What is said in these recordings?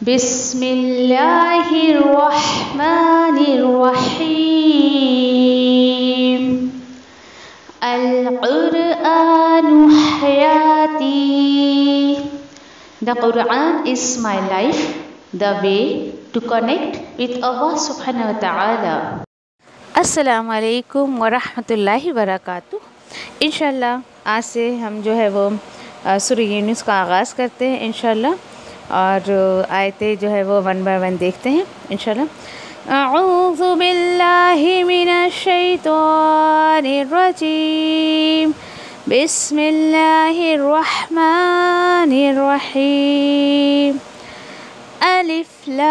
بسم اللہ الرحمن الرحیم القرآن حیاتی. The Quran is my life, the way to connect with Allah subhanahu wa ta'ala. السلام علیکم ورحمۃ اللہ وبرکاتہ. انشاءاللہ آج سے ہم جو ہے وہ سورہ یونس کا آغاز کرتے ہیں انشاءاللہ، اور آیتیں جو ہے وہ 1 by 1 دیکھتے ہیں انشاءاللہ. اعوذ باللہ من الشیطان الرجیم، بسم اللہ الرحمن الرحیم. الف لام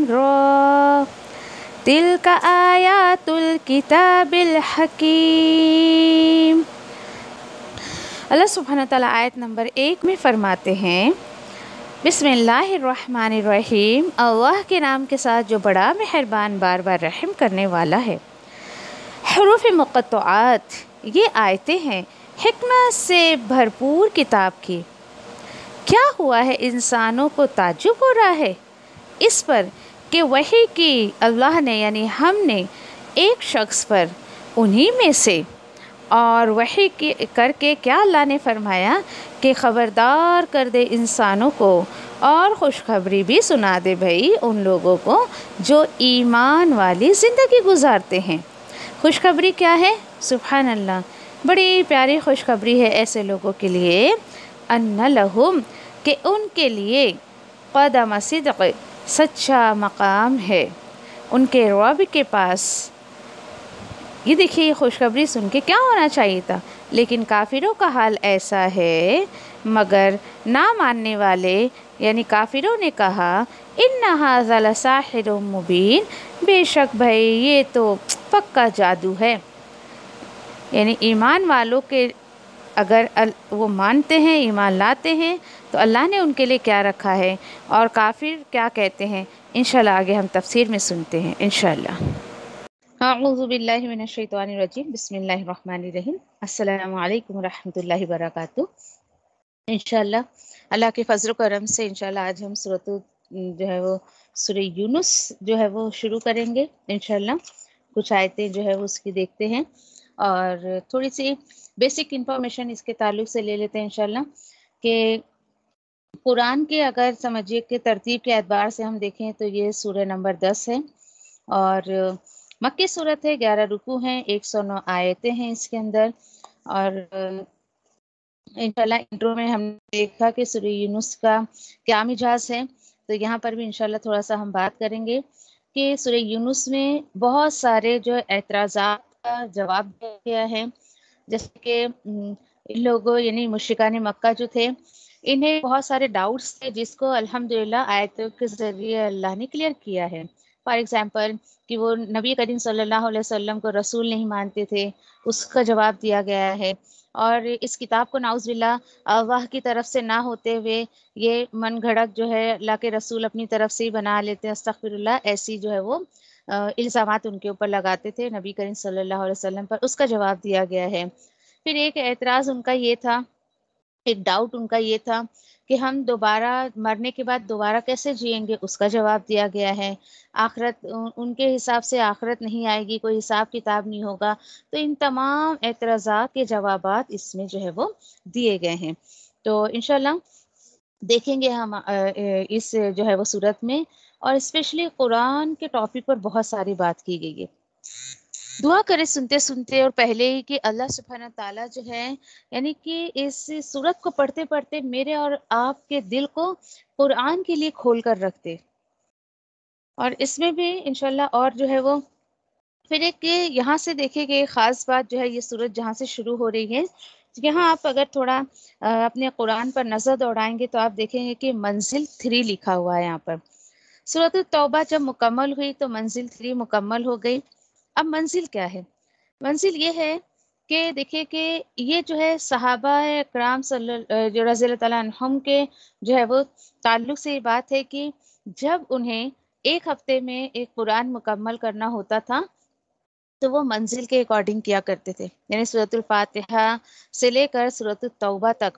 را تلک آیات الکتاب الحکیم. اللہ سبحانہ تعالیٰ آیت نمبر 1 میں فرماتے ہیں بسم اللہ الرحمن الرحیم، اللہ کے نام کے ساتھ جو بڑا مہربان بار بار رحم کرنے والا ہے. حروف مقطعات، یہ آیتیں ہیں حکمت سے بھرپور کتاب کی. کیا ہوا ہے انسانوں کو تعجب ہو رہا ہے اس پر کہ وحی کی اللہ نے یعنی ہم نے ایک شخص پر انہی میں سے، اور وحی کر کے کیا اللہ نے فرمایا کہ خبردار کر دے انسانوں کو اور خوشخبری بھی سنا دے بھائی ان لوگوں کو جو ایمان والی زندگی گزارتے ہیں. خوشخبری کیا ہے؟ سبحان اللہ، بڑی پیاری خوشخبری ہے ایسے لوگوں کے لیے، ان لہم، کہ ان کے لیے قدم صدق، سچا مقام ہے ان کے رب کے پاس. یہ دیکھیے خوشخبری سن کے کیا ہونا چاہیے تھا، لیکن کافروں کا حال ایسا ہے. مگر نہ ماننے والے یعنی کافروں نے کہا ان ھذا لساحر مبین، بے شک بھائی یہ تو پکا جادو ہے. یعنی ایمان والوں کے اگر وہ مانتے ہیں، ایمان لاتے ہیں، تو اللہ نے ان کے لیے کیا رکھا ہے، اور کافر کیا کہتے ہیں انشاءاللہ آگے ہم تفسیر میں سنتے ہیں انشاءاللہ. اعوذ باللہ من الشیطان الرجیم، بسم اللہ الرحمن الرحیم. السلام علیکم ورحمۃ اللہ وبرکاتہ. انشاءاللہ اللہ کے فضل و کرم سے انشاءاللہ آج ہم جو ہے وہ سورہ یونس جو ہے وہ شروع کریں گے انشاءاللہ. کچھ آیتیں جو ہے وہ اس کی دیکھتے ہیں اور تھوڑی سی بیسک انفارمیشن اس کے تعلق سے لے لیتے ہیں انشاءاللہ. کہ قرآن کے اگر سمجھیے کہ ترتیب کے اعتبار سے ہم دیکھیں تو یہ سورہ نمبر 10 ہے، اور مکی صورت ہے، 11 رکوع ہیں، 109 آیتیں ہیں اس کے اندر. اور انشاءاللہ انٹرو میں ہم نے دیکھا کہ سورہ یونس کا کیا مجاز ہے، تو یہاں پر بھی انشاءاللہ تھوڑا سا ہم بات کریں گے کہ سورہ یونس میں بہت سارے جو اعتراضات کا جواب دیا گیا ہے. جیسے کہ ان لوگوں یعنی مشرکان مکہ جو تھے، انہیں بہت سارے ڈاؤٹس تھے جس کو الحمدللہ آیتوں کے ذریعے اللہ نے کلیئر کیا ہے. فار ایگزامپل کہ وہ نبی کریم صلی اللہ علیہ وسلم کو رسول نہیں مانتے تھے، اس کا جواب دیا گیا ہے. اور اس کتاب کو نعوذ باللہ اللہ کی طرف سے نہ ہوتے ہوئے یہ من گھڑت جو ہے اللہ کے رسول اپنی طرف سے ہی بنا لیتے ہیں، استغفر اللہ، ایسی جو ہے وہ الزامات ان کے اوپر لگاتے تھے نبی کریم صلی اللہ علیہ وسلم پر. اس کا جواب دیا گیا ہے. پھر ایک اعتراض ان کا یہ تھا، ایک ڈاؤٹ ان کا یہ تھا کہ ہم دوبارہ مرنے کے بعد دوبارہ کیسے جئیں گے، اس کا جواب دیا گیا ہے. آخرت ان کے حساب سے آخرت نہیں آئے گی، کوئی حساب کتاب نہیں ہوگا. تو ان تمام اعتراضات کے جوابات اس میں جو ہے وہ دیے گئے ہیں. تو انشاءاللہ دیکھیں گے ہم اس جو ہے وہ صورت میں، اور اسپیشلی قرآن کے ٹاپک پر بہت ساری بات کی گئی ہے. دعا کرے سنتے سنتے اور پہلے ہی کہ اللہ سبحانہ تعالیٰ جو ہے یعنی کہ اس صورت کو پڑھتے پڑھتے میرے اور آپ کے دل کو قرآن کے لیے کھول کر رکھ دے. اور اس میں بھی انشاءاللہ اور جو ہے وہ پھر ایک یہاں سے دیکھیں کہ خاص بات جو ہے یہ صورت جہاں سے شروع ہو رہی ہے، یہاں آپ اگر تھوڑا اپنے قرآن پر نظر دوڑائیں گے تو آپ دیکھیں گے کہ منزل 3 لکھا ہوا ہے یہاں پر. سورۃ التوبہ جب مکمل ہوئی تو منزل 3 مکمل ہو گئی. اب منزل کیا ہے؟ منزل یہ ہے کہ دیکھیں کہ یہ جو ہے صحابہ کرام جو رضی اللہ تعالیٰ عنہم کے جو ہے وہ تعلق سے یہ بات ہے کہ جب انہیں ایک ہفتے میں ایک قرآن مکمل کرنا ہوتا تھا تو وہ منزل کے اکارڈنگ کیا کرتے تھے. یعنی سورۃ الفاتحہ سے لے کر سورۃ التوبہ تک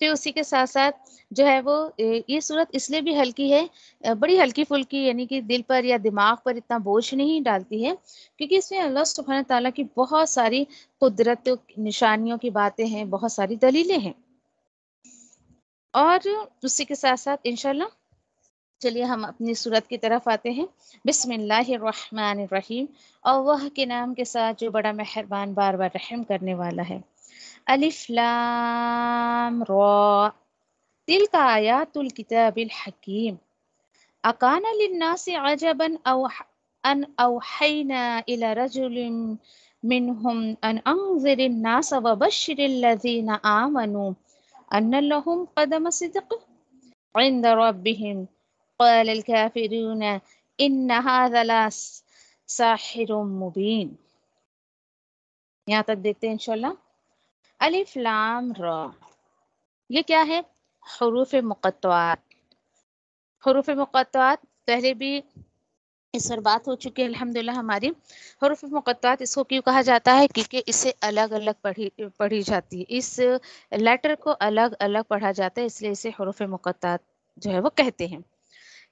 پھر اسی کے ساتھ ساتھ جو ہے وہ یہ صورت اس لیے بھی ہلکی ہے، بڑی ہلکی پھلکی، یعنی کہ دل پر یا دماغ پر اتنا بوجھ نہیں ڈالتی ہے، کیونکہ اس میں اللہ سبحانہ تعالیٰ کی بہت ساری قدرت نشانیوں کی باتیں ہیں، بہت ساری دلیلیں ہیں۔ اور اسی کے ساتھ ساتھ انشاءاللہ چلیے ہم اپنی صورت کی طرف آتے ہیں۔ بسم اللہ الرحمن الرحیم، اللہ کے نام کے ساتھ جو بڑا مہربان بار بار رحم کرنے والا ہے۔ الف لام را، تلک آیات الکتاب الحکیم، اکان للناس عجبا ان اوحینا الی رجل منهم ان انذر الناس وبشر الذین آمنوا ان لهم قدم صدق عند ربهم قال الكافرون ان هذا لساحر مبین۔ یہاں تک دیکھتے ہیں انشاءاللہ۔ الف لام را، یہ کیا ہے؟ حروف مقطعات۔ حروف مقطعات پہلے بھی اس پر بات ہو چکی ہے الحمدللہ ہماری۔ حروف مقطعات اس کو کیوں کہا جاتا ہے؟ کیونکہ اسے الگ الگ پڑھی جاتی ہے، اس لیٹر کو الگ الگ پڑھا جاتا ہے، اس لیے اسے حروف مقطعات جو ہے وہ کہتے ہیں۔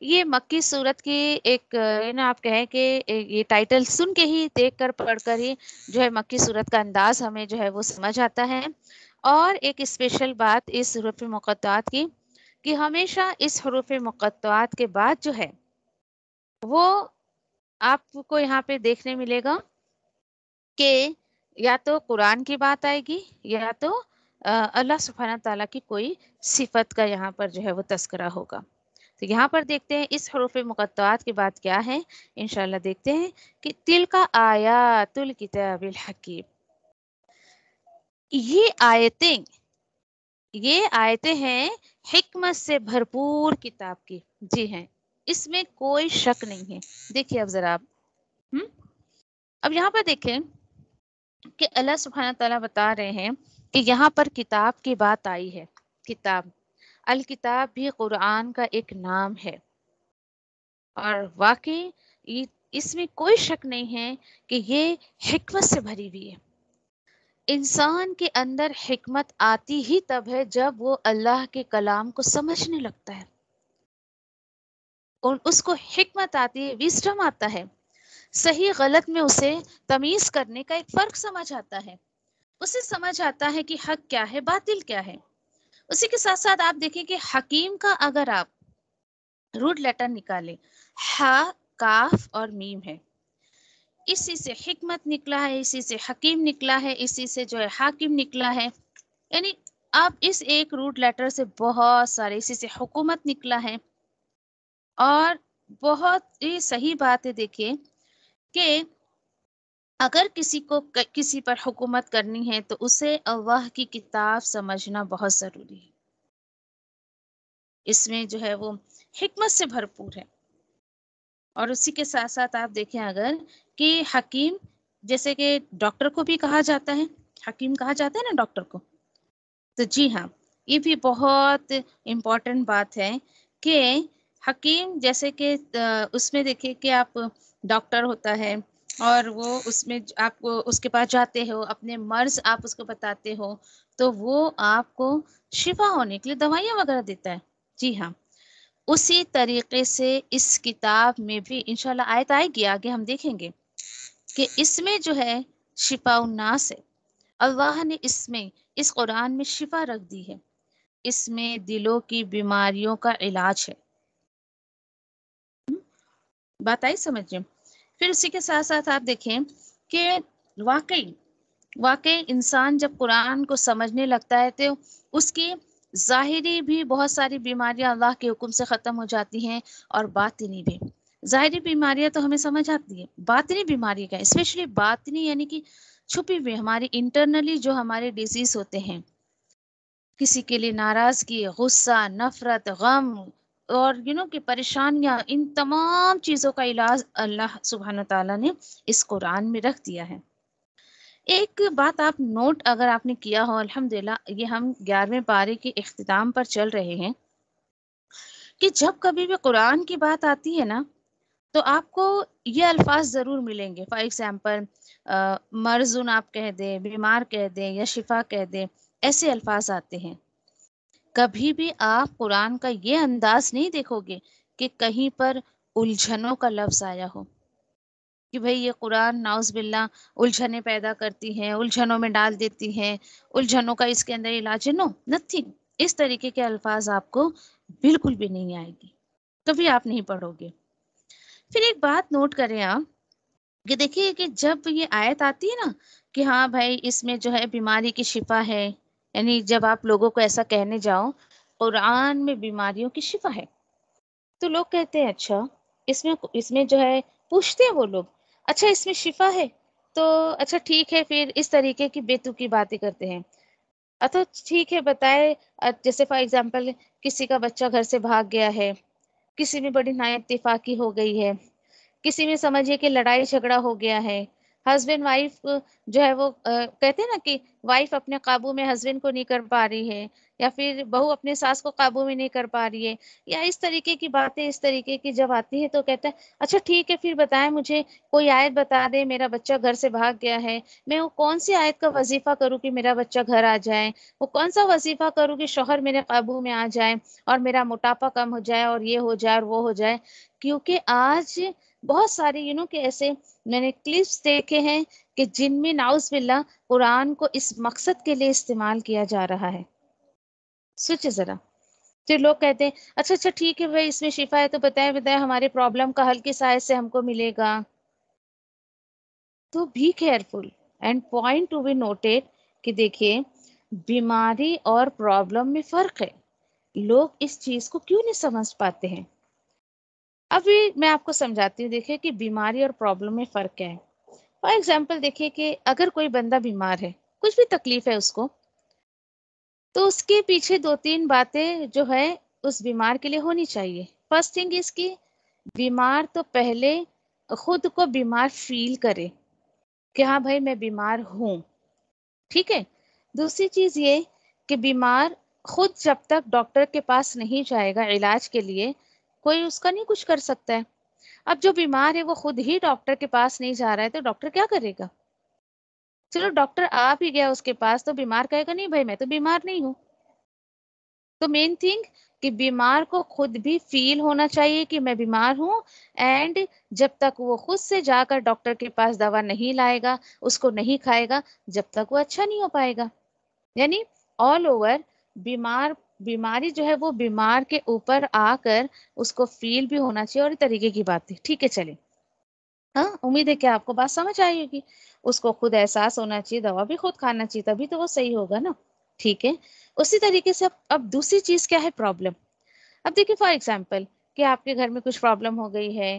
یہ مکی صورت کی ایک آپ کہیں کہ یہ ٹائٹل سن کے ہی، دیکھ کر، پڑھ کر ہی جو ہے مکی صورت کا انداز ہمیں جو ہے وہ سمجھ آتا ہے۔ اور ایک اسپیشل بات اس حروف مقطعات کی کہ ہمیشہ اس حروف مقطعات کے بعد جو ہے وہ آپ کو یہاں پہ دیکھنے ملے گا کہ یا تو قرآن کی بات آئے گی یا تو اللہ سبحانہ تعالیٰ کی کوئی صفت کا یہاں پر جو ہے وہ تذکرہ ہوگا۔ تو یہاں پر دیکھتے ہیں اس حروف مقطعات کی بات کیا ہے، انشاءاللہ دیکھتے ہیں کہ تلک آیات الکتاب الحکیم، یہ آیتیں ہیں حکمت سے بھرپور کتاب کی۔ جی ہیں، اس میں کوئی شک نہیں ہے۔ دیکھیے اب ذرا آپ اب یہاں پر دیکھیں کہ اللہ سبحانہ تعالیٰ بتا رہے ہیں کہ یہاں پر کتاب کی بات آئی ہے۔ کتاب، الکتاب بھی قرآن کا ایک نام ہے، اور واقعی اس میں کوئی شک نہیں ہے کہ یہ حکمت سے بھری ہوئی ہے۔ انسان کے اندر حکمت آتی ہی تب ہے جب وہ اللہ کے کلام کو سمجھنے لگتا ہے، اور اس کو حکمت آتی ہے، وزڈم آتا ہے، صحیح غلط میں اسے تمیز کرنے کا ایک فرق سمجھ آتا ہے، اسے سمجھ آتا ہے کہ حق کیا ہے، باطل کیا ہے۔ اسی کے ساتھ ساتھ آپ دیکھیں کہ حکیم کا اگر آپ روٹ لیٹر نکالیں، ہا، کاف اور میم ہے، اسی سے حکمت نکلا ہے، اسی سے حکیم نکلا ہے، اسی سے جو ہے حاکم نکلا ہے، یعنی آپ اس ایک روٹ لیٹر سے بہت سارے، اسی سے حکومت نکلا ہے۔ اور بہت ہی صحیح بات ہے، دیکھیے کہ اگر کسی کو کسی پر حکومت کرنی ہے تو اسے اللہ کی کتاب سمجھنا بہت ضروری ہے، اس میں جو ہے وہ حکمت سے بھرپور ہے۔ اور اسی کے ساتھ ساتھ آپ دیکھیں اگر کہ حکیم، جیسے کہ ڈاکٹر کو بھی کہا جاتا ہے، حکیم کہا جاتا ہے نا ڈاکٹر کو، تو جی ہاں، یہ بھی بہت امپورٹنٹ بات ہے کہ حکیم، جیسے کہ اس میں دیکھیں کہ آپ ڈاکٹر ہوتا ہے اور وہ اس میں آپ کو اس کے پاس جاتے ہو، اپنے مرض آپ اس کو بتاتے ہو تو وہ آپ کو شفا ہونے کے لیے دوائیاں وغیرہ دیتا ہے۔ جی ہاں، اسی طریقے سے اس کتاب میں بھی انشاءاللہ آیت آئے گی، آگے ہم دیکھیں گے کہ اس میں جو ہے شفاء الناس ہے، اللہ نے اس قرآن میں شفا رکھ دی ہے، اس میں دلوں کی بیماریوں کا علاج ہے۔ بات آئی سمجھیں؟ پھر اسی کے ساتھ ساتھ آپ دیکھیں کہ واقعی انسان جب قرآن کو سمجھنے لگتا ہے تو اس کی ظاہری بھی بہت ساری بیماریاں اللہ کے حکم سے ختم ہو جاتی ہیں، اور باطنی بھی۔ ظاہری بیماریاں تو ہمیں سمجھ آتی ہے، باطنی بیماری کا، اسپیشلی باطنی یعنی کہ چھپی ہوئی ہماری انٹرنلی جو ہمارے ڈیزیز ہوتے ہیں، کسی کے لیے ناراضگی، غصہ، نفرت، غم اور کہ پریشانیاں، ان تمام چیزوں کا علاج اللہ سبحانہ تعالیٰ نے اس قرآن میں رکھ دیا ہے۔ ایک بات آپ نوٹ اگر آپ نے کیا ہو، الحمدللہ یہ ہم 11ویں پارے کے اختتام پر چل رہے ہیں، کہ جب کبھی بھی قرآن کی بات آتی ہے نا تو آپ کو یہ الفاظ ضرور ملیں گے۔ فار ایگزامپل مرضون آپ کہہ دیں، بیمار کہہ دیں، یا شفا کہہ دیں، ایسے الفاظ آتے ہیں۔ کبھی بھی آپ قرآن کا یہ انداز نہیں دیکھو گے کہ کہیں پر الجھنوں کا لفظ آیا ہو کہ بھئی یہ قرآن نعوذ باللہ الجھنیں پیدا کرتی ہیں، الجھنوں میں ڈال دیتی ہیں، الجھنوں کا اس کے اندر علاج ہے. نو نتھنگ. اس طریقے کے الفاظ آپ کو بالکل بھی نہیں آئے گی، کبھی آپ نہیں پڑھو گے. پھر ایک بات نوٹ کریں آپ کہ دیکھیے کہ جب یہ آیت آتی ہے نا کہ ہاں بھائی اس میں جو ہے بیماری کی شفا ہے، یعنی جب آپ لوگوں کو ایسا کہنے جاؤ قرآن میں بیماریوں کی شفا ہے، تو لوگ کہتے ہیں اچھا اس میں جو ہے پوچھتے ہیں وہ لوگ اچھا اس میں شفا ہے، تو اچھا ٹھیک ہے پھر اس طریقے کی بیتوکی باتیں کرتے ہیں. اچھا ٹھیک ہے بتائے، جیسے فار ایگزامپل کسی کا بچہ گھر سے بھاگ گیا ہے، کسی میں بڑی نااتفاقی ہو گئی ہے، کسی میں سمجھیے کہ لڑائی جھگڑا ہو گیا ہے، ہسبینڈ وائف جو ہے وہ کہتے ہیں نا کہ وائف اپنے قابو میں ہسبینڈ کو نہیں کر پا رہی ہے، یا پھر بہو اپنے ساس کو قابو میں نہیں کر پا رہی ہے، یا اس طریقے کی باتیں اس طریقے کی جب آتی ہے تو کہتا ہے اچھا ٹھیک ہے پھر بتائیں مجھے کوئی آیت بتا دے، میرا بچہ گھر سے بھاگ گیا ہے، میں وہ کون سی آیت کا وظیفہ کروں کہ میرا بچہ گھر آ جائے، وہ کون سا وظیفہ کروں کہ شوہر میرے قابو میں آ جائے اور میرا موٹاپا کم ہو جائے اور یہ ہو جائے اور وہ ہو جائے. کیونکہ آج بہت سارے کہ ایسے میں نے کلپس دیکھے ہیں کہ جن میں نعوذ باللہ قرآن کو اس مقصد کے لیے استعمال کیا جا رہا ہے. سوچے ذرا. پھر لوگ کہتے ہیں اچھا اچھا ٹھیک ہے بھائی اس میں شفا ہے تو بتائیں ہمارے پرابلم کا حل کس آیت سے ہم کو ملے گا. تو be careful and point to be noted کہ دیکھیے بیماری اور پرابلم میں فرق ہے. لوگ اس چیز کو کیوں نہیں سمجھ پاتے ہیں؟ ابھی میں آپ کو سمجھاتی ہوں. دیکھیے کہ بیماری اور پرابلم میں فرق کیا ہے. فار ایگزامپل دیکھیے کہ اگر کوئی بندہ بیمار ہے، کچھ بھی تکلیف ہے اس کو، تو اس کے پیچھے 2-3 باتیں جو ہے اس بیمار کے لیے ہونی چاہیے. فرسٹ تھنگ اس کی بیمار تو پہلے خود کو بیمار فیل کرے کہ ہاں بھائی میں بیمار ہوں. ٹھیک ہے. دوسری چیز یہ کہ بیمار خود جب تک ڈاکٹر کے پاس نہیں جائے گا علاج کے لیے، کوئی اس کا نہیں کچھ کر سکتا ہے. اب جو بیمار ہے وہ خود ہی ڈاکٹر کے پاس نہیں جا رہا ہے تو ڈاکٹر کیا کرے گا؟ چلو ڈاکٹر آ بھی گیا اس کے پاس تو بیمار کہے گا نہیں بھائی میں تو بیمار نہیں ہوں. تو مین تھنگ کہ بیمار کو خود بھی فیل ہونا چاہیے کہ میں بیمار ہوں، اینڈ جب تک وہ خود سے جا کر ڈاکٹر کے پاس دوا نہیں لائے گا، اس کو نہیں کھائے گا، جب تک وہ اچھا نہیں ہو پائے گا. یعنی آل اوور بیماری جو ہے وہ بیمار کے اوپر آ کر اس کو فیل بھی ہونا چاہیے اور طریقے کی بات ہے. ٹھیک ہے چلیں. ہاں امید ہے کہ آپ کو بات سمجھ آئی ہوگی. اس کو خود احساس ہونا چاہیے، دوا بھی خود کھانا چاہیے، تبھی تو وہ صحیح ہوگا نا. ٹھیک ہے. اسی طریقے سے اب دوسری چیز کیا ہے؟ پرابلم. اب دیکھیے فار ایگزامپل کہ آپ کے گھر میں کچھ پرابلم ہو گئی ہے،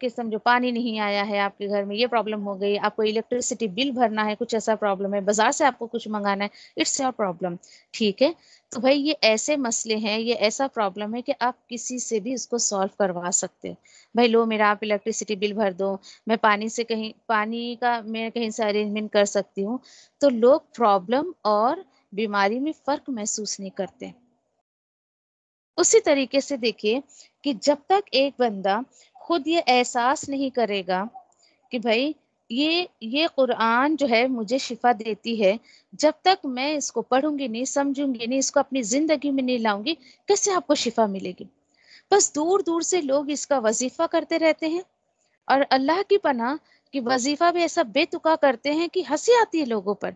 کہ سمجھو پانی نہیں آیا ہے آپ کے گھر میں، یہ پرابلم ہو گئی، آپ کو الیکٹریسٹی بل بھرنا ہے، کچھ ایسا پرابلم ہے، بازار سے آپ کو کچھ منگانا ہے، اٹس یور پرابلم. ٹھیک ہے. تو بھائی یہ ایسے مسئلے ہیں، یہ ایسا پرابلم ہے کہ آپ کسی سے بھی اس کو سالو کروا سکتے ہیں. بھائی لو میرا آپ الیکٹریسٹی بل بھر دو، میں پانی کا میں کہیں سے ارینجمنٹ کر سکتی ہوں. تو لوگ پرابلم اور بیماری میں فرق محسوس نہیں کرتے. اسی طریقے سے دیکھیے کہ جب تک ایک بندہ خود یہ احساس نہیں کرے گا کہ بھائی یہ قرآن جو ہے مجھے شفا دیتی ہے، جب تک میں اس کو پڑھوں گی نہیں، سمجھوں گی نہیں، اس کو اپنی زندگی میں نہیں لاؤں گی، کیسے آپ کو شفا ملے گی؟ بس دور دور سے لوگ اس کا وظیفہ کرتے رہتے ہیں، اور اللہ کی پناہ کہ وظیفہ بھی ایسا بے تکا کرتے ہیں کہ ہنسی آتی ہے لوگوں پر.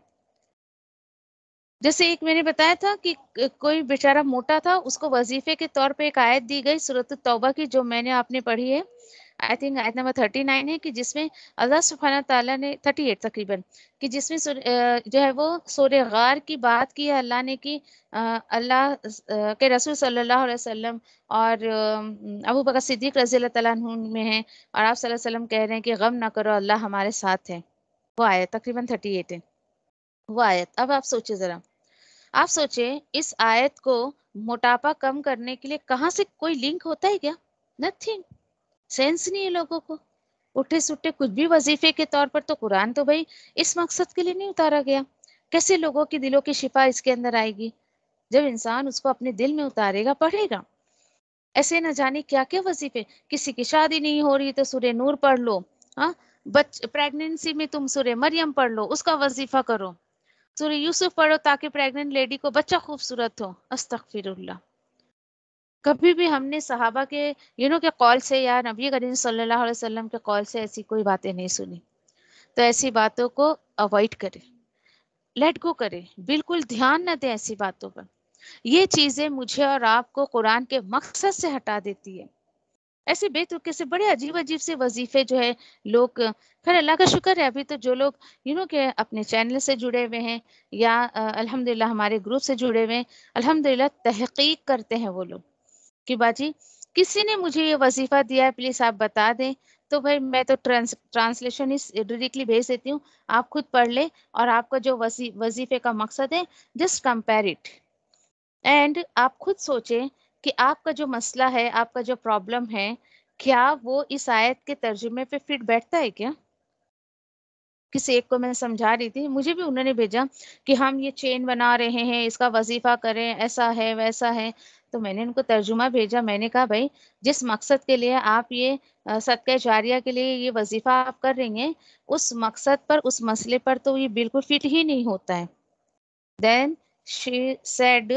جیسے ایک میں نے بتایا تھا کہ کوئی بیچارہ موٹا تھا، اس کو وظیفے کے طور پہ ایک آیت دی گئی سورۃ التوبہ کی، جو میں نے آپ نے پڑھی ہے، آئی تھنک آیت نمبر 39 ہے، کہ جس میں اللہ سبحانہ تعالیٰ نے 38 تقریباً، کہ جس میں جو ہے وہ سورہ غار کی بات کی ہے اللہ نے، کہ اللہ کے رسول صلی اللہ علیہ وسلم اور ابو بکر صدیق رضی اللہ تعالیٰ عنہ میں ہیں، اور آپ صلی اللہ علیہ وسلم کہہ رہے ہیں کہ غم نہ کرو اللہ ہمارے ساتھ ہے. وہ آیت تقریباً 38 ہے وہ آیت. اب آپ سوچیں ذرا، آپ سوچیں اس آیت کو موٹاپا کم کرنے کے لیے کہاں سے کوئی لنک ہوتا ہے کیا؟ نتھنگ. سینس نہیں ہے لوگوں کو. اٹھے سٹے کچھ بھی وظیفے کے طور پر. تو قرآن تو بھائی اس مقصد کے لیے نہیں اتارا گیا. کیسے لوگوں کی دلوں کی شفا اس کے اندر آئے گی؟ جب انسان اس کو اپنے دل میں اتارے گا، پڑھے گا. ایسے نہ جانے کیا کیا وظیفے. کسی کی شادی نہیں ہو رہی تو سورہ نور پڑھ لو. ہاں، پریگننسی میں تم سورہ مریم پڑھ لو، اس کا وظیفہ کرو. سورہ یوسف پڑھو تاکہ پریگننٹ لیڈی کو بچہ خوبصورت ہو. استغفر اللہ. کبھی بھی ہم نے صحابہ کے کے قول سے یا نبی کریم صلی اللہ علیہ وسلم کے قول سے ایسی کوئی باتیں نہیں سنی. تو ایسی باتوں کو اوائڈ کریں، لیٹ گو کریں، بالکل دھیان نہ دیں ایسی باتوں پر. یہ چیزیں مجھے اور آپ کو قرآن کے مقصد سے ہٹا دیتی ہے. ایسے بے ترکے سے بڑے عجیب عجیب سے وظیفے جو ہے لوگ، خیر اللہ کا شکر ہے ابھی تو جو لوگ کہ اپنے چینل سے جڑے ہوئے ہیں یا الحمدللہ ہمارے گروپ سے جڑے ہوئے ہیں، الحمدللہ تحقیق کرتے ہیں وہ لوگ کہ باجی کسی نے مجھے یہ وظیفہ دیا ہے، پلیز آپ بتا دیں. تو بھائی میں تو ٹرانسلیشن ڈائریکٹلی بھیج دیتی ہوں، آپ خود پڑھ لیں اور آپ کا جو وظیفے کا مقصد ہے جسٹ کمپیئر اٹ اینڈ آپ خود سوچیں کہ آپ کا جو مسئلہ ہے، آپ کا جو پرابلم ہے، کیا وہ اس آیت کے ترجمے پہ فٹ بیٹھتا ہے کیا؟ کسی ایک کو میں سمجھا رہی تھی، مجھے بھی انہوں نے بھیجا کہ ہم یہ چین بنا رہے ہیں، اس کا وظیفہ کریں، ایسا ہے ویسا ہے. تو میں نے ان کو ترجمہ بھیجا. میں نے کہا بھائی جس مقصد کے لیے آپ یہ صدقہ جاریہ کے لیے یہ وظیفہ آپ کر رہی ہیں، اس مقصد پر، اس مسئلے پر تو یہ بالکل فٹ ہی نہیں ہوتا ہے. دین شی سیڈ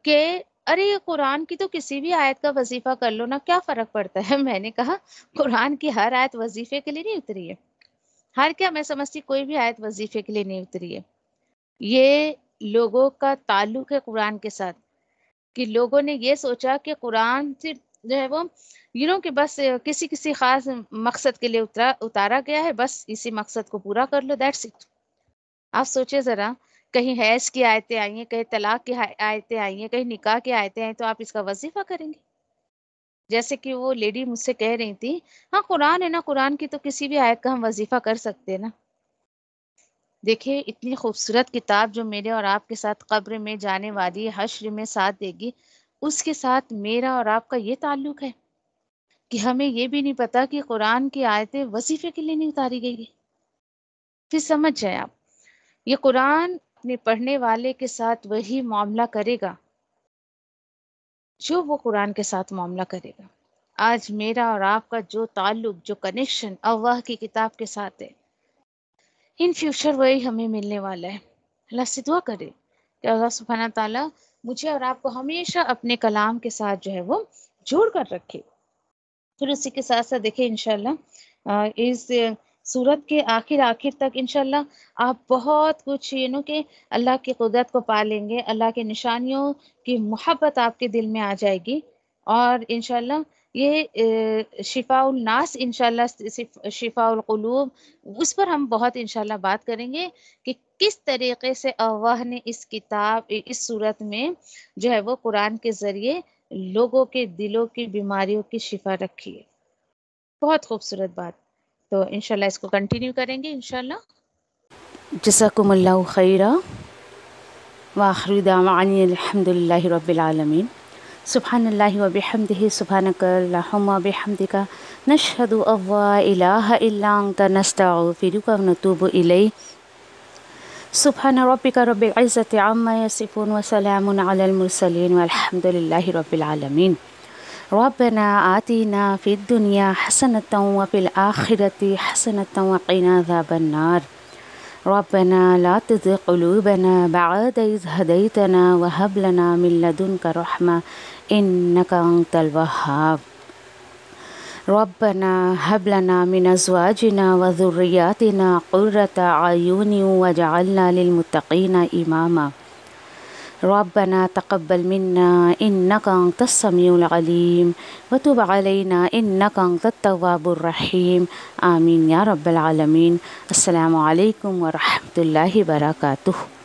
کہ ارے یہ قرآن کی تو کسی بھی آیت کا وظیفہ کر لو نا، کیا فرق پڑتا ہے. میں نے کہا قرآن کی ہر آیت وظیفے کے لیے نہیں اتری ہے. ہر کیا میں سمجھتی کوئی بھی آیت وظیفے کے لیے نہیں اتری ہے. یہ لوگوں کا تعلق ہے قرآن کے ساتھ کہ لوگوں نے یہ سوچا کہ قرآن صرف جو ہے وہ کہ بس کسی خاص مقصد کے لیے اتارا گیا ہے، بس اسی مقصد کو پورا کر لو، دیٹس اٹ. آپ سوچے ذرا، کہیں حیض کی آیتیں آئی ہیں، کہیں طلاق کی آیتیں آئی ہیں، کہیں نکاح کی آیتیں آئی، تو آپ اس کا وظیفہ کریں گے؟ جیسے کہ وہ لیڈی مجھ سے کہہ رہی تھی، ہاں قرآن ہے نا، قرآن کی تو کسی بھی آیت کا ہم وظیفہ کر سکتے ہیں نا. دیکھیے اتنی خوبصورت کتاب جو میرے اور آپ کے ساتھ قبر میں جانے والی حشر میں ساتھ دے گی، اس کے ساتھ میرا اور آپ کا یہ تعلق ہے کہ ہمیں یہ بھی نہیں پتا کہ قرآن کی آیتیں وظیفے کے لیے نہیں اتاری گئی. پھر سمجھ جائیں آپ، یہ قرآن اپنے پڑھنے والے کے ساتھ وہی معاملہ کرے گا جو وہ قرآن کے ساتھ معاملہ کرے گا. آج میرا اور آپ کا جو تعلق، جو کنیکشن اللہ کی کتاب کے ساتھ ہے، ان فیوچر وہی ہمیں ملنے والا ہے. اللہ سے دعا کرے کہ اللہ سبحانہ تعالیٰ مجھے اور آپ کو ہمیشہ اپنے کلام کے ساتھ جو ہے وہ جوڑ کر رکھے. پھر اسی کے ساتھ ساتھ دیکھیں انشاءاللہ اس سورت کے آخر تک انشاءاللہ آپ بہت کچھ کہ اللہ کی قدرت کو پا لیں گے، اللہ کے نشانیوں کی محبت آپ کے دل میں آ جائے گی. اور انشاءاللہ یہ شفاء الناس، انشاءاللہ شفاء القلوب، اس پر ہم بہت انشاءاللہ بات کریں گے کہ کس طریقے سے اللہ نے اس صورت میں جو ہے وہ قرآن کے ذریعے لوگوں کے دلوں کی بیماریوں کی شفا رکھی ہے. بہت خوبصورت بات. تو انشاءاللہ اس کو کنٹینیو کریں گے انشاءاللہ. جزاکم اللہ خیرا وآخر دعوانا الحمد للہ رب العالمین. سبحان اللہ و بحمدہ، سبحانک اللہم و بحمدک، نشہد ان لا الہ الا انت، نستغفرک و نتوب الیک. سبحان ربک رب العزة عما یصفون وسلام علی المرسلین والحمد للہ رب العالمین. ربنا آتنا فی الدنیا حسنة وفی الآخرة حسنة وقنا عذاب النار. ربنا لا تزغ قلوبنا بعد إذ هديتنا وهب لنا من لدنك رحمة إنك أنت الوهاب. ربنا هب لنا من أزواجنا وذرياتنا قرة أعين واجعلنا للمتقين إماما. ربنا تقبل منا إنك أنت السميع العليم وتب علينا إنك أنت التواب الرحيم. آمين يا رب العالمين. السلام عليكم ورحمة الله وبركاته.